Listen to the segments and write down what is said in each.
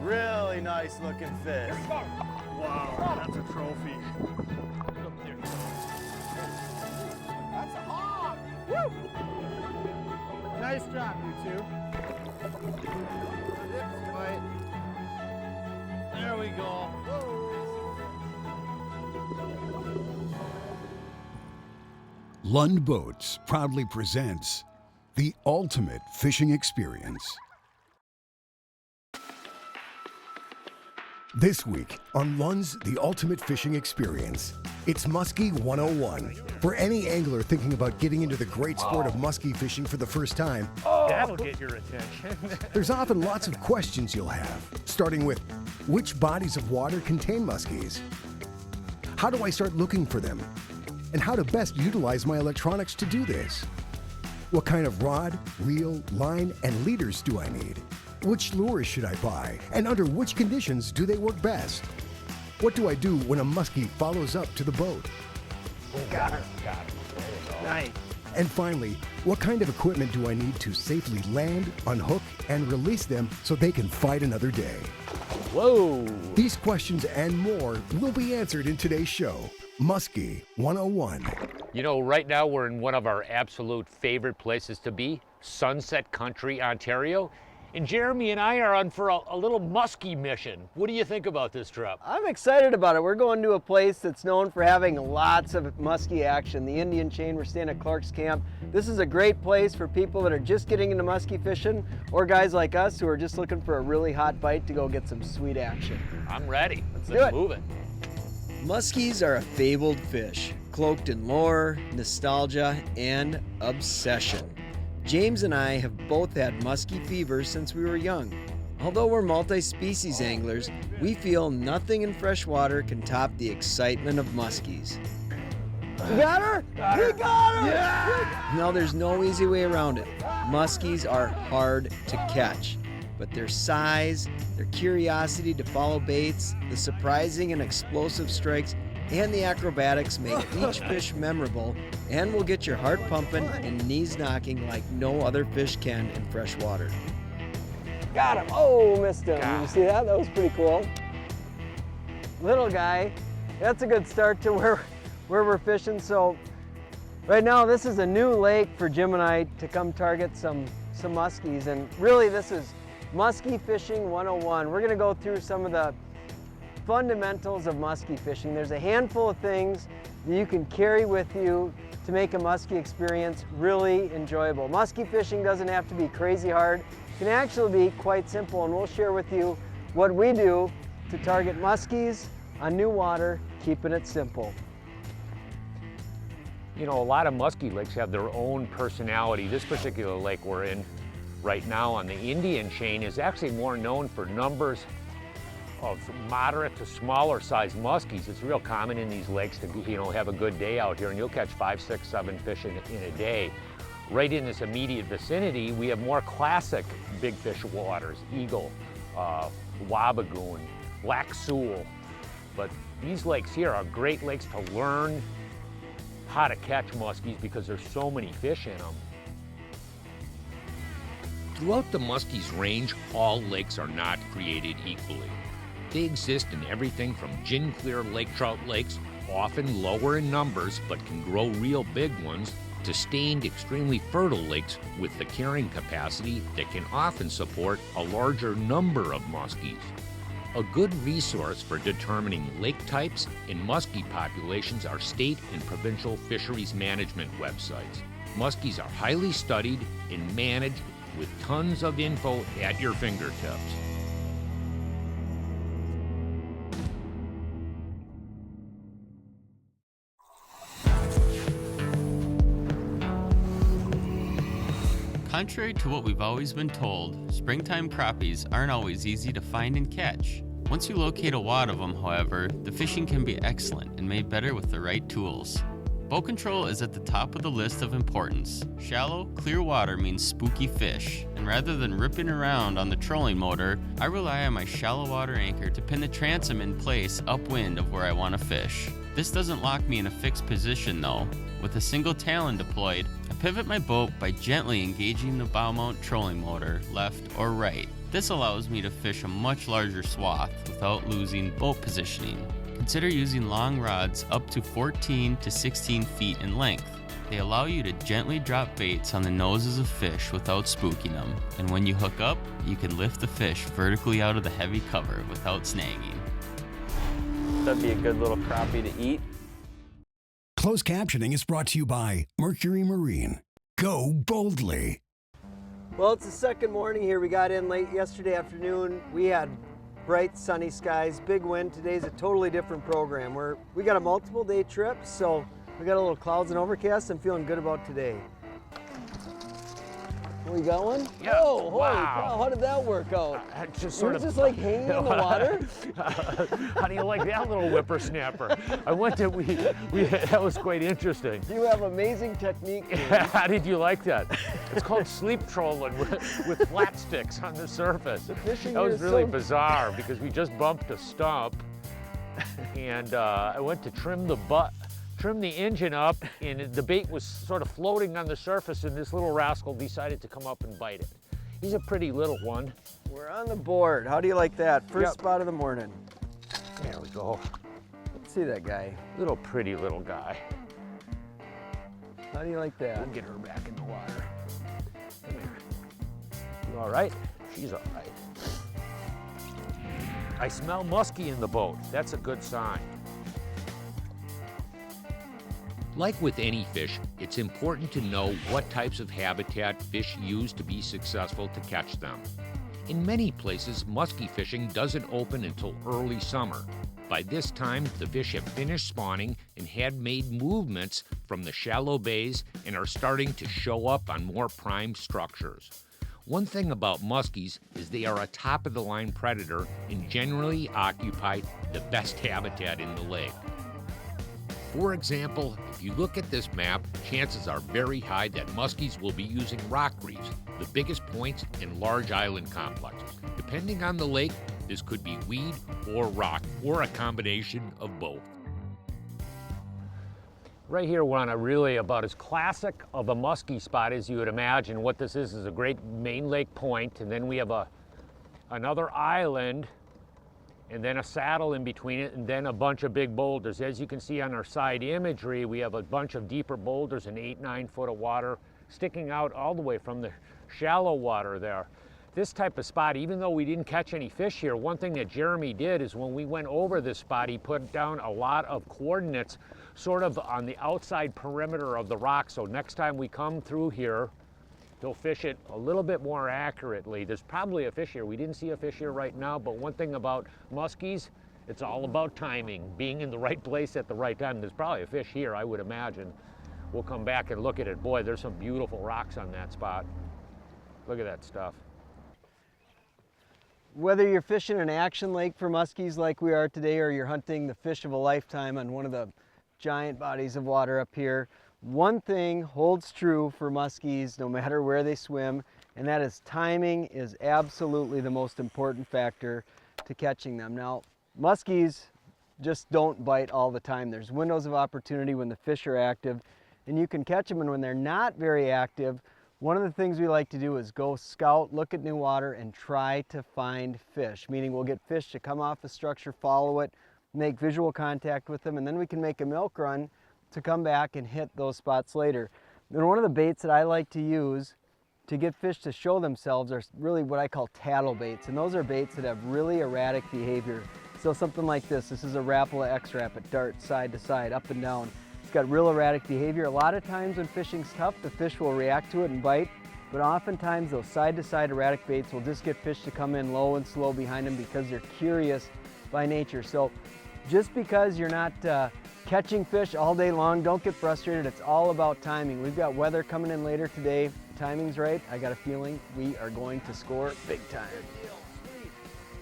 Really nice looking fish. Wow, that's a trophy. That's a hog! Woo! Nice job, you two. There we go. Lund Boats proudly presents the ultimate fishing experience. This week on Lund's The Ultimate Fishing Experience, it's Musky 101. For any angler thinking about getting into the great sport of musky fishing for the first time, That'll get your attention. there's often lots of questions you'll have, starting with, which bodies of water contain muskies? How do I start looking for them? And how to best utilize my electronics to do this? What kind of rod, reel, line, and leaders do I need? Which lures should I buy? And under which conditions do they work best? What do I do when a muskie follows up to the boat? Got it. There you go. Nice. And finally, what kind of equipment do I need to safely land, unhook, and release them so they can fight another day? Whoa. These questions and more will be answered in today's show, Musky 101. You know, right now we're in one of our absolute favorite places to be, Sunset Country, Ontario. And Jeremy and I are on for a little muskie mission. What do you think about this trip? I'm excited about it. We're going to a place that's known for having lots of muskie action. The Indian Chain, we're staying at Clark's Camp. This is a great place for people that are just getting into muskie fishing or guys like us who are just looking for a really hot bite to go get some sweet action. I'm ready. Let's move it. Muskies are a fabled fish, cloaked in lore, nostalgia, and obsession. James and I have both had muskie fever since we were young. Although we're multi-species anglers, we feel nothing in freshwater can top the excitement of muskies. You got her? We got her! Yeah! No, there's no easy way around it. Muskies are hard to catch, but their size, their curiosity to follow baits, the surprising and explosive strikes, and the acrobatics make each fish memorable and will get your heart pumping and knees knocking like no other fish can in fresh water. Got him! Oh, missed him. Did you see that? That was pretty cool. Little guy. That's a good start to where we're fishing. So right now this is a new lake for Jim and I to come target some muskies, and really this is Muskie Fishing 101. We're gonna go through some of the fundamentals of muskie fishing. There's a handful of things that you can carry with you to make a muskie experience really enjoyable. Muskie fishing doesn't have to be crazy hard. It can actually be quite simple, and we'll share with you what we do to target muskies on new water, keeping it simple. You know, a lot of muskie lakes have their own personality. This particular lake we're in right now on the Indian Chain is actually more known for numbers of moderate to smaller size muskies. It's real common in these lakes to, you know, have a good day out here and you'll catch 5, 6, 7 fish in a day. Right in this immediate vicinity, we have more classic big fish waters, eagle, wabagoon, black sewell. But these lakes here are great lakes to learn how to catch muskies because there's so many fish in them. Throughout the muskies range, all lakes are not created equally. They exist in everything from gin-clear lake trout lakes, often lower in numbers but can grow real big ones, to stained, extremely fertile lakes with the carrying capacity that can often support a larger number of muskies. A good resource for determining lake types and muskie populations are state and provincial fisheries management websites. Muskies are highly studied and managed with tons of info at your fingertips. Contrary to what we've always been told, springtime crappies aren't always easy to find and catch. Once you locate a wad of them, however, the fishing can be excellent and made better with the right tools. Boat control is at the top of the list of importance. Shallow, clear water means spooky fish, and rather than ripping around on the trolling motor, I rely on my shallow water anchor to pin the transom in place upwind of where I want to fish. This doesn't lock me in a fixed position though. With a single talon deployed, I pivot my boat by gently engaging the bow mount trolling motor left or right. This allows me to fish a much larger swath without losing boat positioning. Consider using long rods up to 14 to 16 feet in length. They allow you to gently drop baits on the noses of fish without spooking them. And when you hook up, you can lift the fish vertically out of the heavy cover without snagging. That'd be a good little crappie to eat. Closed captioning is brought to you by Mercury Marine. Go boldly. Well, it's the second morning here. We got in late yesterday afternoon. We had bright sunny skies, big wind. Today's a totally different program. We got a multiple day trip, so we got a little clouds and overcast. I'm feeling good about today. We got one? Yeah. Oh, holy Wow. cow, how did that work out? Just You're just like hanging in the water? How do you like that little whippersnapper? That was quite interesting. You have amazing technique. Dude. How did you like that? It's called sleep trolling with flat sticks on the surface. Fishing That was is really so- bizarre because we just bumped a stump and I went to trim the engine up, and the bait was sort of floating on the surface, and this little rascal decided to come up and bite it. He's a pretty little one. We're on the board. How do you like that? First Yep. spot of the morning. There we go. Let's see that guy. Little pretty little guy. How do you like that? We'll get her back in the water. Come here. You all right? She's all right. I smell musky in the boat. That's a good sign. Like with any fish, it's important to know what types of habitat fish use to be successful to catch them. In many places, musky fishing doesn't open until early summer. By this time, the fish have finished spawning and had made movements from the shallow bays and are starting to show up on more prime structures. One thing about muskies is they are a top-of-the-line predator and generally occupy the best habitat in the lake. For example, if you look at this map, chances are very high that muskies will be using rock reefs, the biggest points in large island complexes. Depending on the lake, this could be weed or rock, or a combination of both. Right here we're on about as classic of a muskie spot as you would imagine. What this is a great main lake point, and then we have another island, and then a saddle in between it, and then a bunch of big boulders. As you can see on our side imagery, we have a bunch of deeper boulders and 8-9 foot of water sticking out all the way from the shallow water there. This type of spot, even though we didn't catch any fish here, one thing that Jeremy did is when we went over this spot, he put down a lot of coordinates sort of on the outside perimeter of the rock. So next time we come through here, he'll fish it a little bit more accurately. There's probably a fish here. We didn't see a fish here right now, but one thing about muskies, it's all about timing, being in the right place at the right time. There's probably a fish here, I would imagine. We'll come back and look at it. Boy, there's some beautiful rocks on that spot. Look at that stuff. Whether you're fishing an action lake for muskies like we are today, or you're hunting the fish of a lifetime on one of the giant bodies of water up here, one thing holds true for muskies no matter where they swim, and that is timing is absolutely the most important factor to catching them. Now, muskies just don't bite all the time. There's windows of opportunity when the fish are active, and you can catch them, and when they're not very active, one of the things we like to do is go scout, look at new water, and try to find fish, meaning we'll get fish to come off the structure, follow it, make visual contact with them, and then we can make a milk run to come back and hit those spots later. And one of the baits that I like to use to get fish to show themselves are really what I call tattle baits, and those are baits that have really erratic behavior. So something like this is a Rapala X-Rap. It darts side to side, up and down. It's got real erratic behavior. A lot of times when fishing's tough, the fish will react to it and bite, but oftentimes those side-to-side erratic baits will just get fish to come in low and slow behind them because they're curious by nature. So just because you're not catching fish all day long, don't get frustrated. It's all about timing. We've got weather coming in later today. timing's right, I got a feeling we are going to score big time.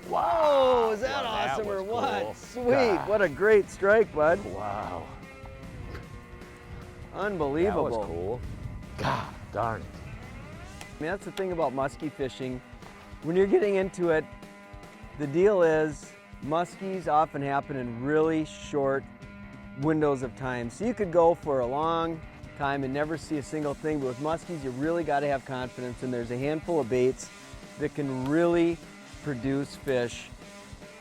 Whoa, is that Well, that awesome or was what? cool. Sweet, God. what a great strike, bud. Wow. Unbelievable. That was cool. God darn it. I mean, that's the thing about muskie fishing. When you're getting into it, the deal is muskies often happen in really short windows of time. So you could go for a long time and never see a single thing, but with muskies, you really got to have confidence, and there's a handful of baits that can really produce fish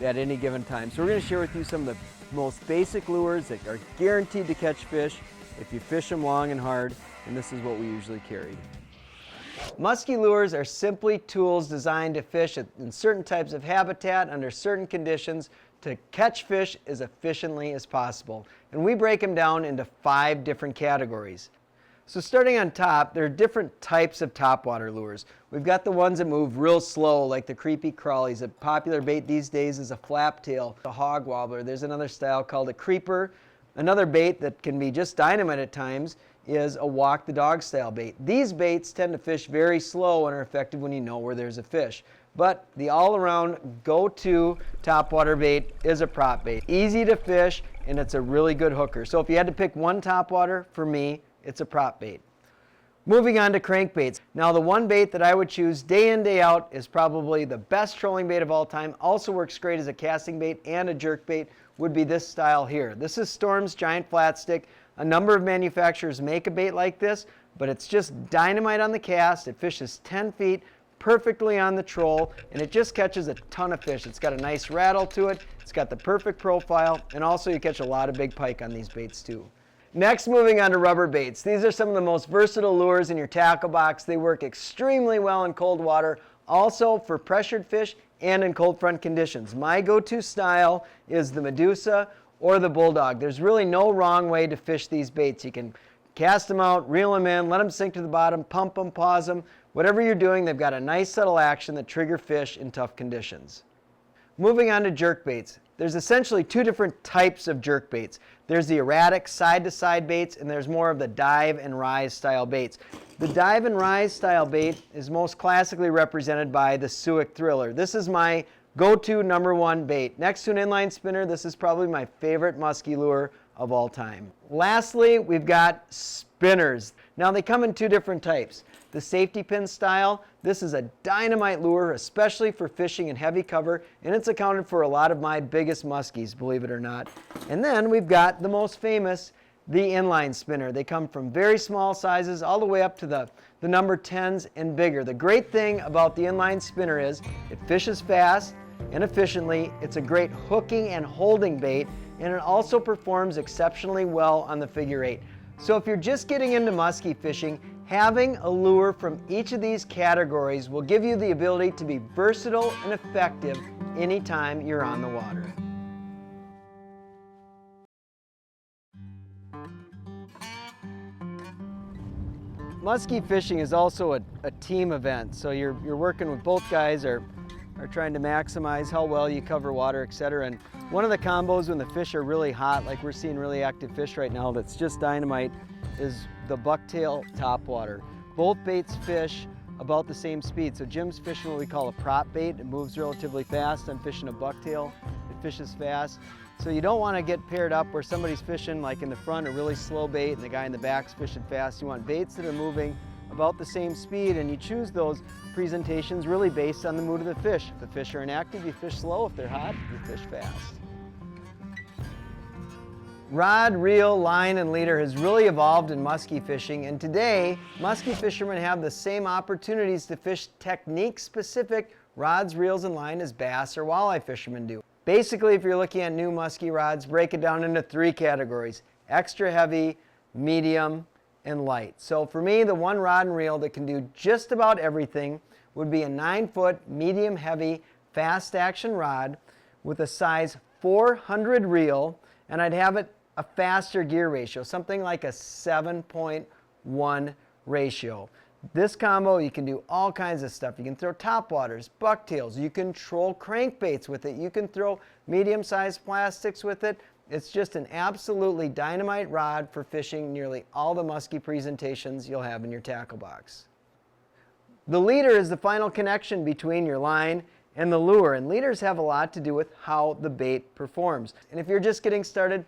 at any given time. So we're going to share with you some of the most basic lures that are guaranteed to catch fish if you fish them long and hard, and this is what we usually carry. Musky lures are simply tools designed to fish in certain types of habitat under certain conditions to catch fish as efficiently as possible. And we break them down into 5 different categories. So starting on top, there are different types of topwater lures. We've got the ones that move real slow, like the creepy crawlies. A popular bait these days is a flaptail, a hog wobbler. There's another style called a creeper. Another bait that can be just dynamite at times is a walk the dog style bait. These baits tend to fish very slow and are effective when you know where there's a fish. But the all-around go-to topwater bait is a prop bait. Easy to fish, and it's a really good hooker. So if you had to pick one topwater, for me, it's a prop bait. Moving on to crankbaits. Now the one bait that I would choose day in, day out is probably the best trolling bait of all time. Also works great as a casting bait and a jerk bait, would be this style here. This is Storm's Giant Flat Stick. A number of manufacturers make a bait like this, but it's just dynamite on the cast. It fishes 10 feet perfectly on the troll, and it just catches a ton of fish. It's got a nice rattle to it. It's got the perfect profile, and also you catch a lot of big pike on these baits too. Next, moving on to rubber baits. These are some of the most versatile lures in your tackle box. They work extremely well in cold water, also for pressured fish and in cold front conditions. My go-to style is the Medusa or the Bulldog. There's really no wrong way to fish these baits. You can cast them out, reel them in, let them sink to the bottom, pump them, pause them. Whatever you're doing, they've got a nice subtle action that trigger fish in tough conditions. Moving on to jerk baits. There's essentially 2 different types of jerk baits. There's the erratic side-to-side baits, and there's more of the dive and rise style baits. The dive and rise style bait is most classically represented by the Suick Thriller. This is my go-to #1 bait. Next to an inline spinner, this is probably my favorite musky lure of all time. Lastly, we've got spinners. Now they come in 2 different types. The safety pin style, this is a dynamite lure, especially for fishing in heavy cover, and it's accounted for a lot of my biggest muskies, believe it or not. And then we've got the most famous, the inline spinner. They come from very small sizes all the way up to the number 10s and bigger. The great thing about the inline spinner is it fishes fast and efficiently. It's a great hooking and holding bait, and it also performs exceptionally well on the figure 8. So if you're just getting into musky fishing, having a lure from each of these categories will give you the ability to be versatile and effective anytime you're on the water. Musky fishing is also a team event, so you're working with both guys are trying to maximize how well you cover water, etc. And one of the combos when the fish are really hot, like we're seeing really active fish right now that's just dynamite, is the bucktail topwater. Both baits fish about the same speed. So Jim's fishing what we call a prop bait. It moves relatively fast. I'm fishing a bucktail. It fishes fast. So you don't want to get paired up where somebody's fishing like in the front a really slow bait and the guy in the back's fishing fast. You want baits that are moving about the same speed, and you choose those presentations really based on the mood of the fish. If the fish are inactive, you fish slow. If they're hot, you fish fast. Rod, reel, line, and leader has really evolved in musky fishing, and today, musky fishermen have the same opportunities to fish technique-specific rods, reels, and line as bass or walleye fishermen do. Basically, if you're looking at new musky rods, break it down into 3 categories: extra heavy, medium, and light. So for me, the one rod and reel that can do just about everything would be a 9-foot, medium heavy, fast action rod with a size 400 reel, and I'd have it a faster gear ratio, something like a 7.1 ratio. This combo, you can do all kinds of stuff. You can throw topwaters, bucktails, you can troll crankbaits with it, you can throw medium-sized plastics with it. It's just an absolutely dynamite rod for fishing nearly all the musky presentations you'll have in your tackle box. The leader is the final connection between your line and the lure, and leaders have a lot to do with how the bait performs. And if you're just getting started,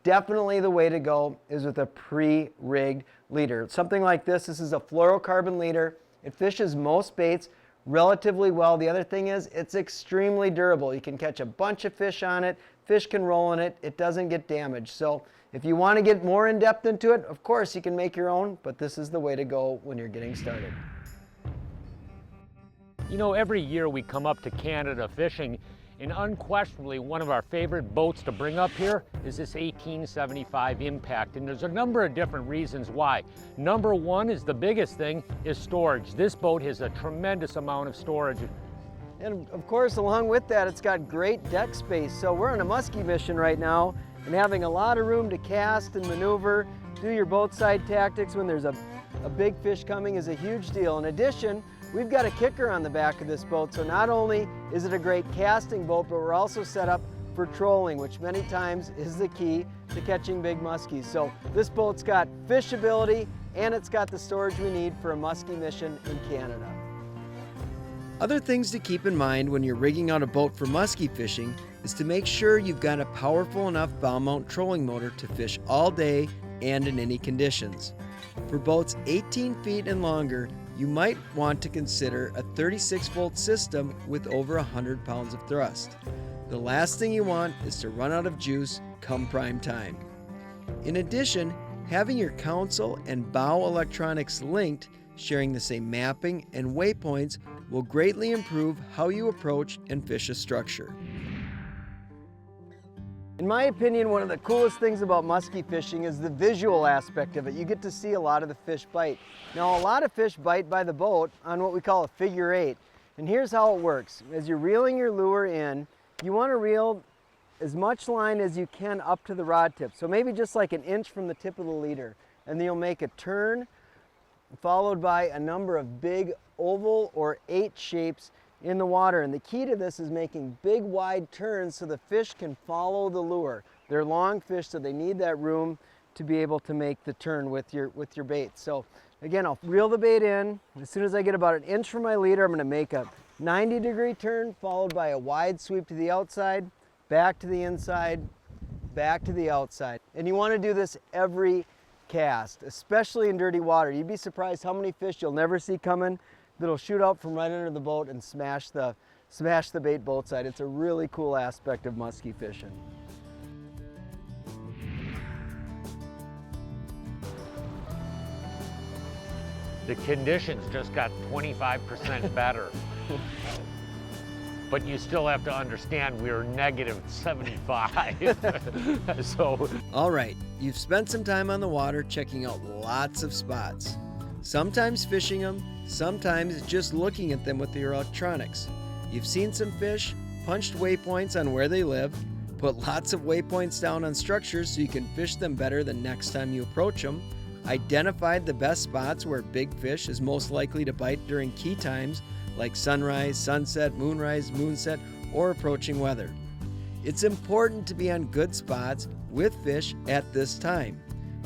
definitely the way to go is with a pre-rigged leader. Something like this is a fluorocarbon leader. It fishes most baits relatively well. The other thing is it's extremely durable. You can catch a bunch of fish on it. Fish can roll in it. It doesn't get damaged. So if you want to get more in depth into it, of course you can make your own, but this is the way to go when you're getting started. You know, every year we come up to Canada fishing, and unquestionably one of our favorite boats to bring up here is this 1875 Impact, and there's a number of different reasons why. Number one is the biggest thing is storage. This boat has a tremendous amount of storage. And of course, along with that, it's got great deck space. So we're on a musky mission right now, and having a lot of room to cast and maneuver, do your boat side tactics when there's a big fish coming is a huge deal. In addition, we've got a kicker on the back of this boat, so not only is it a great casting boat, but we're also set up for trolling, which many times is the key to catching big muskies. So this boat's got fishability, and it's got the storage we need for a musky mission in Canada. Other things to keep in mind when you're rigging out a boat for musky fishing is to make sure you've got a powerful enough bow mount trolling motor to fish all day and in any conditions. For boats 18 feet and longer, you might want to consider a 36-volt system with over 100 pounds of thrust. The last thing you want is to run out of juice come prime time. In addition, having your console and bow electronics linked, sharing the same mapping and waypoints, will greatly improve how you approach and fish a structure. In my opinion, one of the coolest things about musky fishing is the visual aspect of it. You get to see a lot of the fish bite. Now, a lot of fish bite by the boat on what we call a figure eight. And here's how it works. As you're reeling your lure in, you want to reel as much line as you can up to the rod tip. So maybe just like an inch from the tip of the leader. And then you'll make a turn, followed by a number of big oval or eight shapes in the water. And the key to this is making big wide turns so the fish can follow the lure. They're long fish, so they need that room to be able to make the turn with your bait. So again, I'll reel the bait in. As soon as I get about an inch from my leader, I'm going to make a 90-degree turn followed by a wide sweep to the outside, back to the inside, back to the outside. And you want to do this every cast, especially in dirty water. You'd be surprised how many fish you'll never see coming that'll shoot out from right under the boat and smash the bait boat side. It's a really cool aspect of musky fishing. The conditions just got 25% better. But you still have to understand we're negative 75. So. All right, you've spent some time on the water checking out lots of spots. Sometimes fishing them, sometimes just looking at them with your electronics. You've seen some fish, punched waypoints on where they live, put lots of waypoints down on structures so you can fish them better the next time you approach them, identified the best spots where big fish is most likely to bite during key times like sunrise, sunset, moonrise, moonset, or approaching weather. It's important to be on good spots with fish at this time.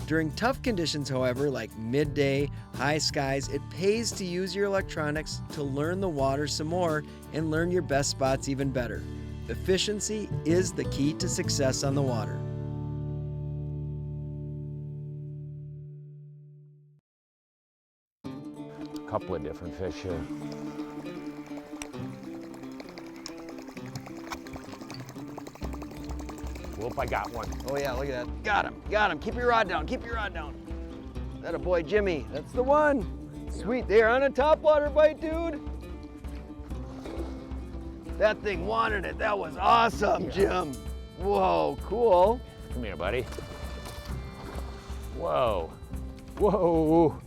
During tough conditions, however, like midday, high skies, it pays to use your electronics to learn the water some more and learn your best spots even better. Efficiency is the key to success on the water. A couple of different fish here. Whoop, I got one. Oh yeah, look at that. Got him. Keep your rod down, That a boy, Jimmy. That's the one. Sweet, they're on a topwater bite, dude. That thing wanted it. That was awesome, Jim. Whoa, cool. Come here, buddy. Whoa. Whoa.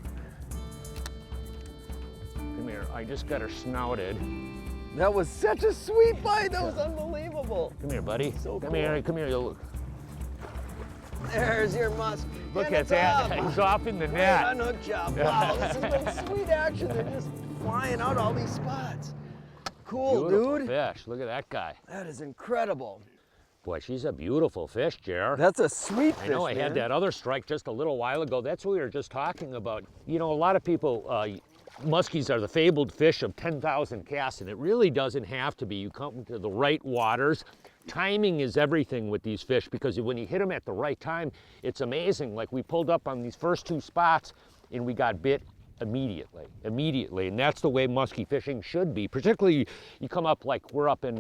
Come here, I just got her snouted. That was such a sweet bite. That was unbelievable. Come here, buddy. So come cool. here, come here. Look. There's your musk. Look And at it's that. up. He's off in the Right net. on hook job. Wow, this has been sweet action. They're just flying out all these spots. Cool, Beautiful dude. fish. Look at that guy. That is incredible. Boy, she's a beautiful fish, Jer. That's a sweet fish, I know I had man. that other strike just a little while ago. That's what we were just talking about. You know, a lot of people muskies are the fabled fish of 10,000 casts, and it really doesn't have to be. You come to the right waters. Timing is everything with these fish, because when you hit them at the right time, it's amazing. Like we pulled up on these first 2 spots and we got bit immediately. And that's the way muskie fishing should be. Particularly, you come up like we're up in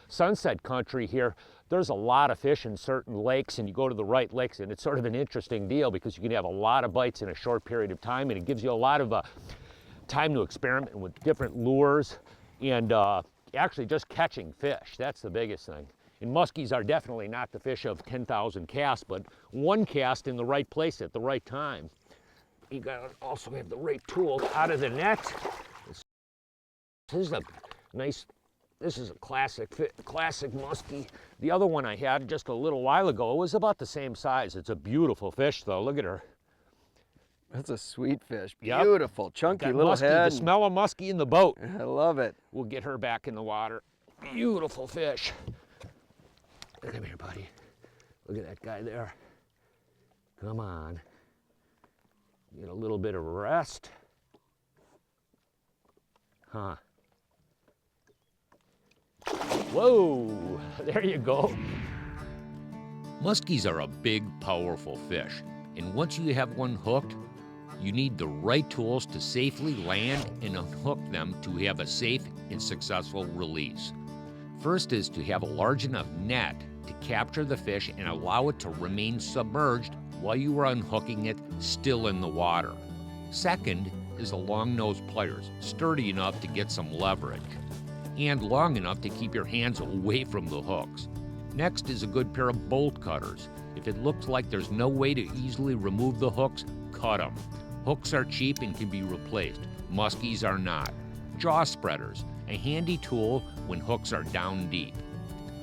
Sunset Country here. There's a lot of fish in certain lakes, and you go to the right lakes, and it's sort of an interesting deal because you can have a lot of bites in a short period of time, and it gives you a lot of time to experiment with different lures and actually just catching fish. That's the biggest thing. And muskies are definitely not the fish of 10,000 casts, but 1 cast in the right place at the right time. You gotta also have the right tools out of the net. This is a nice, this is a classic muskie. The other one I had just a little while ago was about the same size. It's a beautiful fish though, look at her. That's a sweet fish. Yep. Beautiful, chunky Got little muskie, head. the smell of muskie in the boat. I love it. We'll get her back in the water. Beautiful fish. Come here, buddy. Look at that guy there. Come on. Get a little bit of rest. Huh. Whoa, there you go. Muskies are a big, powerful fish. And once you have one hooked, you need the right tools to safely land and unhook them to have a safe and successful release. First is to have a large enough net to capture the fish and allow it to remain submerged while you are unhooking it still in the water. Second is the long-nosed pliers, sturdy enough to get some leverage, and long enough to keep your hands away from the hooks. Next is a good pair of bolt cutters. If it looks like there's no way to easily remove the hooks, cut them. Hooks are cheap and can be replaced. Muskies are not. Jaw spreaders, a handy tool when hooks are down deep.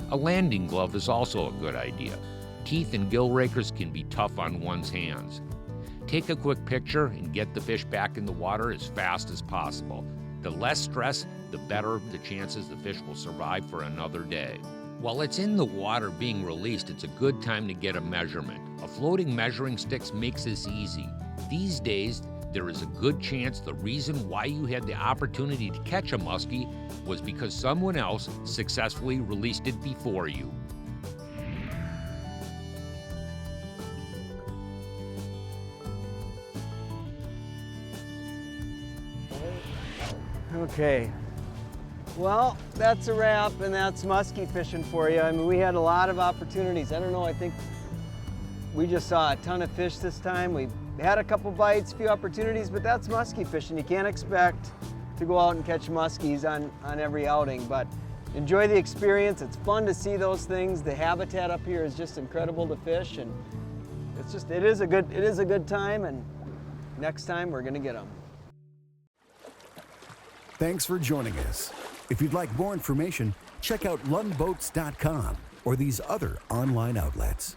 A landing glove is also a good idea. Teeth and gill rakers can be tough on one's hands. Take a quick picture and get the fish back in the water as fast as possible. The less stress, the better the chances the fish will survive for another day. While it's in the water being released, it's a good time to get a measurement. A floating measuring stick makes this easy. These days, there is a good chance the reason why you had the opportunity to catch a muskie was because someone else successfully released it before you. Okay, well, that's a wrap, and that's muskie fishing for you. I mean, we had a lot of opportunities. I don't know, I think we just saw a ton of fish this time. We had a couple bites, a few opportunities, but that's muskie fishing. You can't expect to go out and catch muskies on every outing, but enjoy the experience. It's fun to see those things. The habitat up here is just incredible to fish, and it is a good time, and next time we're gonna get them. Thanks for joining us. If you'd like more information, check out lundboats.com or these other online outlets.